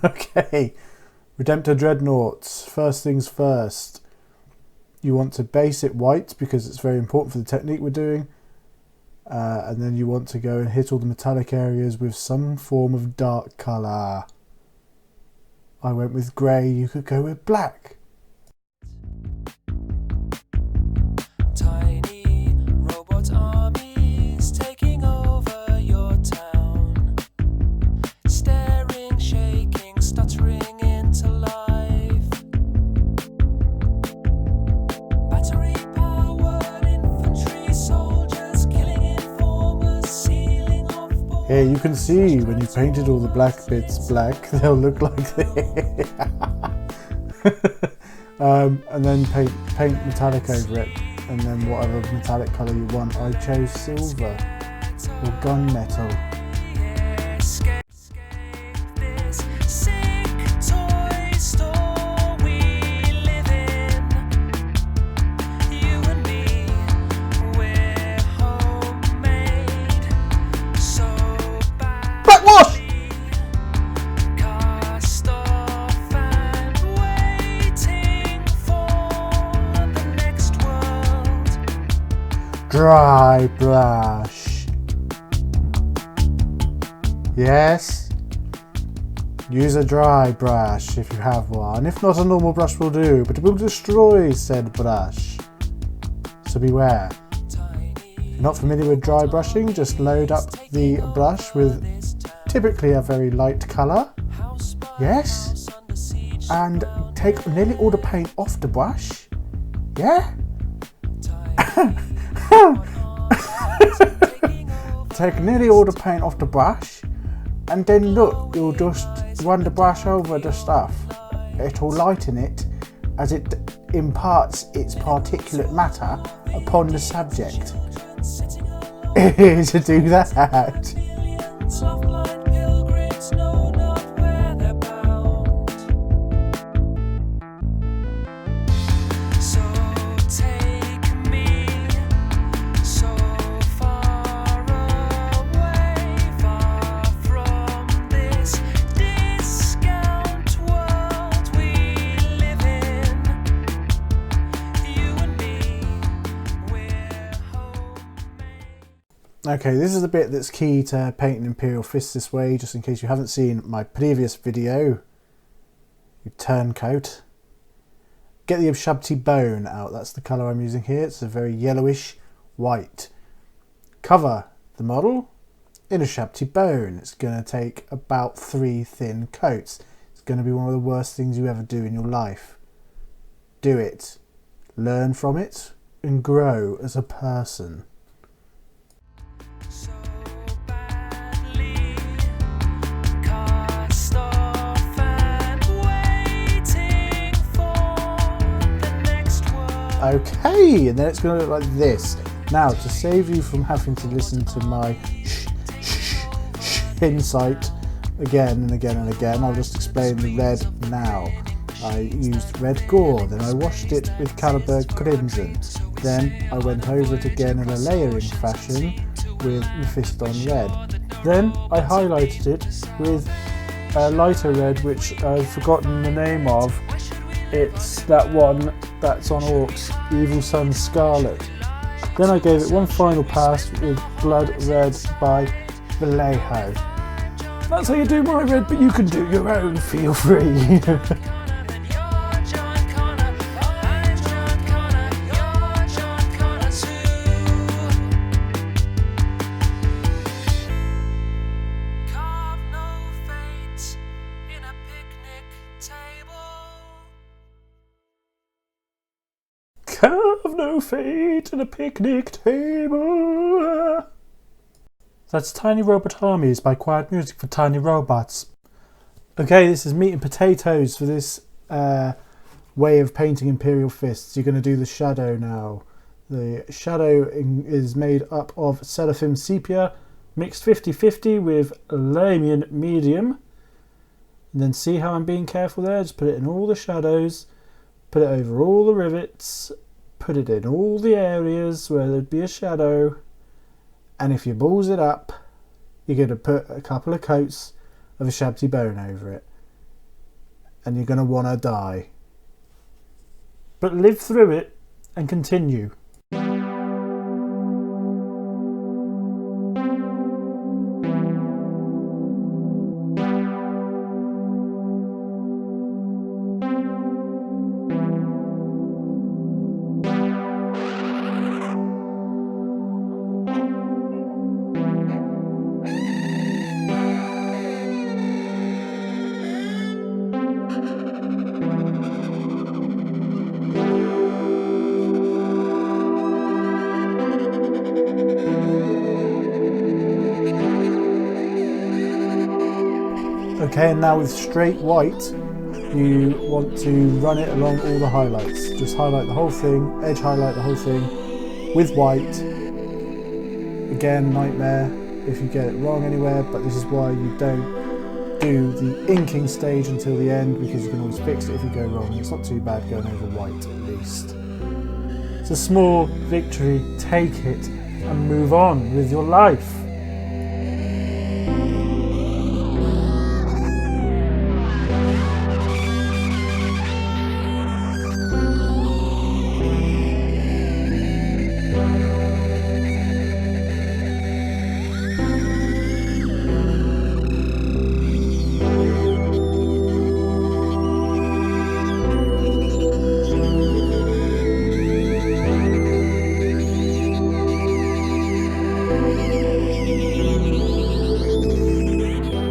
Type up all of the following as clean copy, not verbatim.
Okay, Redemptor Dreadnoughts. First things first. You want to base it white because it's very important for the technique we're doing. And then you want to go and hit all the metallic areas with some form of dark colour. I went with grey, you could go with black. Tiny robot armies taking over your town. Staring, shaking, stuttering into life. Battery powered infantry soldiers killing informers, sealing off borders. Here you can see when you painted all the black bits black, they'll look like this. And then paint metallic over it, and then whatever metallic colour you want. I chose silver or gunmetal. Dry brush. Yes. Use a dry brush if you have one. If not, a normal brush will do, but it will destroy said brush. So beware. If you're not familiar with dry brushing, just load up the brush with typically a very light colour. Yes. And take nearly all the paint off the brush. Yeah. Take nearly all the paint off the brush, and then look, you'll just run the brush over the stuff. It'll lighten it as it imparts its particulate matter upon the subject. To do that. Okay, this is the bit that's key to painting Imperial fists this way, just in case you haven't seen my previous video. You turncoat. Get the Ushabti bone out, that's the colour I'm using here. It's a very yellowish white. Cover the model in Ushabti bone. It's going to take about 3 thin coats. It's going to be one of the worst things you ever do in your life. Do it. Learn from it and grow as a person. Okay, and then it's going to look like this. Now, to save you from having to listen to my insight again and again and again, I'll just explain the red now. I used red gore, then I washed it with Caliber Crimson. Then I went over it again in a layering fashion with Mephiston Red. Then I highlighted it with a lighter red, which I've forgotten the name of. It's that one that's on Orcs, Evil Sun Scarlet. Then I gave it one final pass with Blood Red by Vallejo. That's how you do my red, but you can do your own, feel free. Carve no fate in a picnic table. That's Tiny Robot Armies by Quiet Music for Tiny Robots. Okay, this is meat and potatoes for this way of painting Imperial fists. You're going to do the shadow now. The shadow is made up of Seraphim Sepia mixed 50-50 with Lamian Medium. And then see how I'm being careful there? Just put it in all the shadows, put it over all the rivets, put it in all the areas where there'd be a shadow, and if you balls it up, you're going to put a couple of coats of Ushabti bone over it. and you're going to want to die. But live through it and continue. Okay, and now with straight white, you want to run it along all the highlights. Just highlight the whole thing, edge highlight the whole thing with white. Again, nightmare if you get it wrong anywhere, but this is why you don't do the inking stage until the end, because you can always fix it if you go wrong. It's not too bad going over white at least. It's a small victory, take it and move on with your life.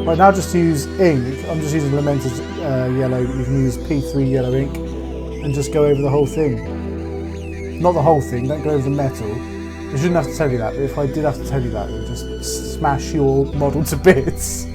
Right, now just use ink. I'm just using Lamented yellow. You can use P3 yellow ink and just go over the whole thing. Not the whole thing, don't go over the metal. I shouldn't have to tell you that, but if I did have to tell you that, it would just smash your model to bits.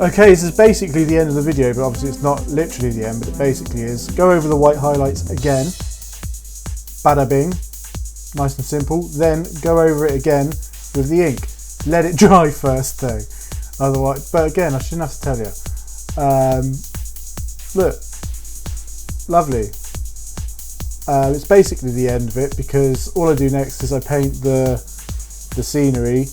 Okay, this is basically the end of the video, but obviously it's not literally the end, but it basically is. Go over the white highlights again. Bada bing. Nice and simple. Then go over it again with the ink. Let it dry first though. Otherwise, but again, I shouldn't have to tell you. Look. Lovely. It's basically the end of it, because all I do next is I paint the scenery,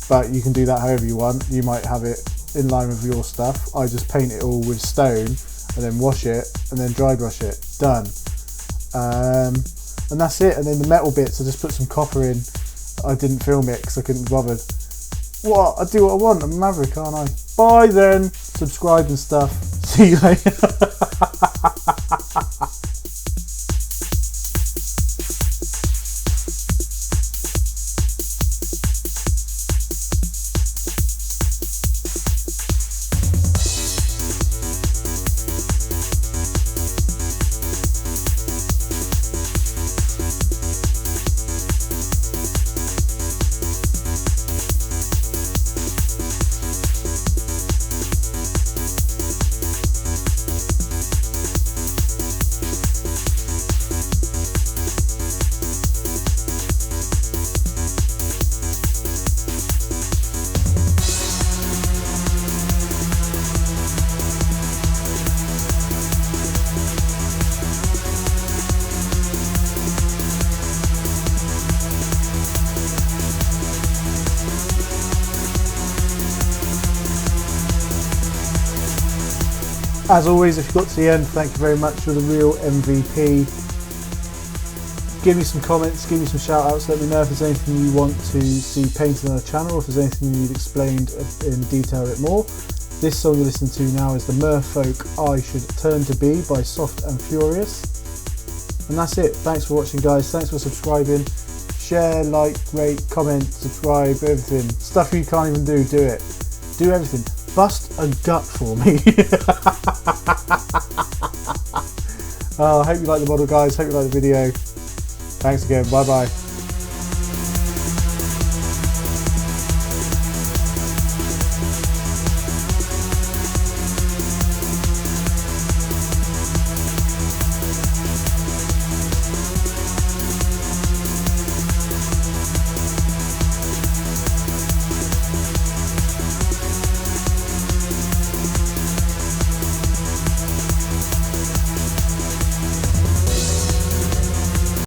but you can do that however you want. You might have it in line with your stuff. I just paint it all with stone and then wash it, and then dry brush it. Done. And that's it. And then the metal bits, I just put some copper in. I didn't film it because I couldn't be bothered. What? I do what I want. I'm a maverick, aren't I? Bye then. Subscribe and stuff. See you later. As always, if you got to the end, thank you very much. You're the real MVP. Give me some comments, give me some shout outs, let me know if there's anything you want to see painted on the channel, or if there's anything you need explained in detail a bit more. This song you're listening to now is the Merfolk I Should Turn to Be by Soft and Furious. And that's it. Thanks for watching, guys. Thanks for subscribing. Share, like, rate, comment, subscribe, everything. Stuff you can't even do, do it. Do everything. Bust a gut for me. I hope you like the model, guys. Hope you like the video. Thanks again. Bye bye.